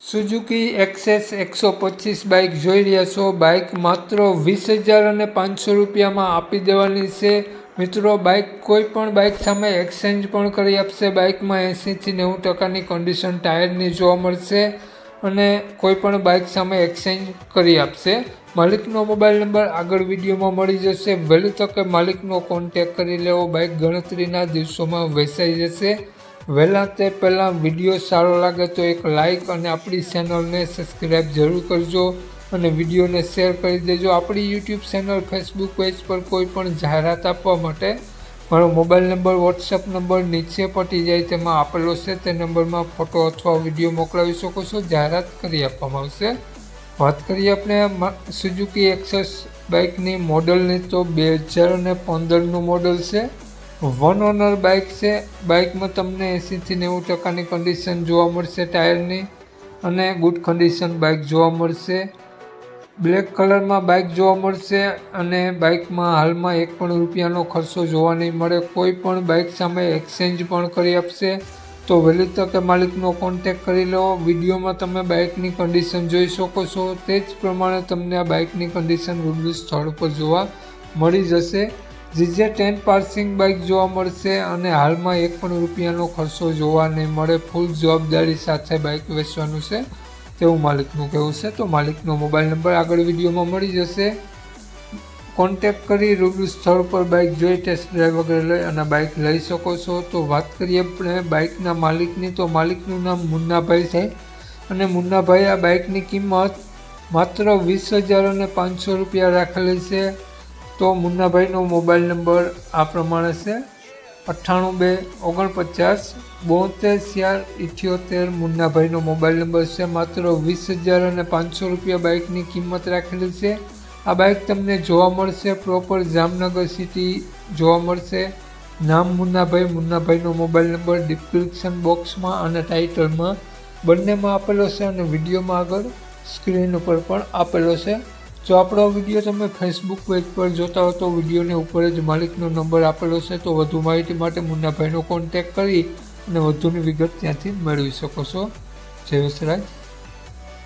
Suzuki access 125 bike જોઈ રહ્યા છો। બાઇક માત્ર 20,500 રૂપિયામાં આપી દેવાની છે મિત્રો। બાઇક કોઈ પણ બાઇક સામે એક્સચેન્જ પણ કરી આપશે। બાઇકમાં 80થી 90% કન્ડિશન ટાયરની જોવા મળશે અને કોઈ પણ બાઇક સામે એક્સચેન્જ કરી આપશે। માલિકનો મોબાઈલ નંબર આગળ વિડીયોમાં મળી જશે। વહેલી તકે માલિકનો કોન્ટેક કરી લેવો। બાઇક ગણતરીના દિવસોમાં વેચાઈ જશે। વહેલા તે પહેલાં વિડીયો સારો લાગે તો એક લાઇક અને આપણી ચેનલને સબસ્ક્રાઈબ જરૂર કરજો અને વિડીયોને શેર કરી દેજો। આપણી યુટ્યુબ ચેનલ ફેસબુક પેજ પર કોઈ પણ જાહેરાત આપવા માટે મારો મોબાઈલ નંબર વોટ્સએપ નંબર નીચે પટી જાય તેમાં આપેલો છે। તે નંબરમાં ફોટો અથવા વિડીયો મોકલાવી શકો છો। જાહેરાત કરી આપવામાં આવશે। વાત કરીએ આપણે સુઝુકી એક્સેસ બાઇકની મોડલની તો 2015નું મોડલ છે। 1 ઓનર બાઇક છે। બાઇકમાં તમને 80થી 90%ની કન્ડિશન જોવા મળશે ટાયરની અને ગુડ કન્ડિશન બાઇક જોવા મળશે। બ્લેક કલરમાં બાઇક જોવા મળશે અને બાઇકમાં હાલમાં એક પણ રૂપિયાનો ખર્ચો જોવા નહીં મળે। કોઈ પણ બાઇક સામે એક્સચેન્જ પણ કરી આપશે। તો વહેલી તકે માલિકનો કોન્ટેક કરી લો। વિડીયોમાં તમે બાઇકની કન્ડિશન જોઈ શકો છો તે જ પ્રમાણે તમને આ બાઇકની કન્ડિશન રૂબરૂ સ્થળ પર જોવા મળી જશે। GJ10 પાર્સિંગ બાઇક જોવા મળશે અને હાલમાં એક પણ રૂપિયાનો ખર્ચો જોવા નહીં મળે। ફૂલ જવાબદારી સાથે બાઇક વેચવાનું છે તેવું માલિકનું કહેવું છે। તો માલિકનો મોબાઈલ નંબર આગળ વિડીયોમાં મળી જશે। કોન્ટેક કરી રૂબરૂ સ્થળ પર બાઇક જોઈ ટેસ્ટ ડ્રાઈવ વગેરે લઈ અને બાઇક લઈ શકો છો। તો વાત કરીએ આપણે બાઇકના માલિકની તો માલિકનું નામ મુન્નાભાઈ છે અને મુન્નાભાઈ આ બાઇકની કિંમત માત્ર 20,500 રૂપિયા રાખેલી છે। તો મુન્નાભાઈનો મોબાઈલ નંબર આ પ્રમાણે છે 98 249 72 478। મુન્નાભાઈનો મોબાઈલ નંબર છે। માત્ર 20,500 રૂપિયા બાઇકની કિંમત રાખેલી છે। આ બાઇક તમને જોવા મળશે પ્રોપર જામનગર સિટી જોવા મળશે। નામ મુન્નાભાઈનો મોબાઈલ નંબર ડિસ્ક્રિપ્શન બોક્સમાં અને ટાઇટલમાં બંનેમાં આપેલો છે અને વિડીયોમાં આગળ સ્ક્રીન ઉપર પણ આપેલો છે। જો આપણો વિડીયો તમે ફેસબુક પેજ પર જોતા હો તો વિડીયોની ઉપર જ માલિકનો નંબર આપેલો છે। તો વધુ માહિતી માટે મુન્નાભાઈનો કોન્ટેક કરી અને વધુની વિગત ત્યાંથી મેળવી શકો છો। જય વસરાજ।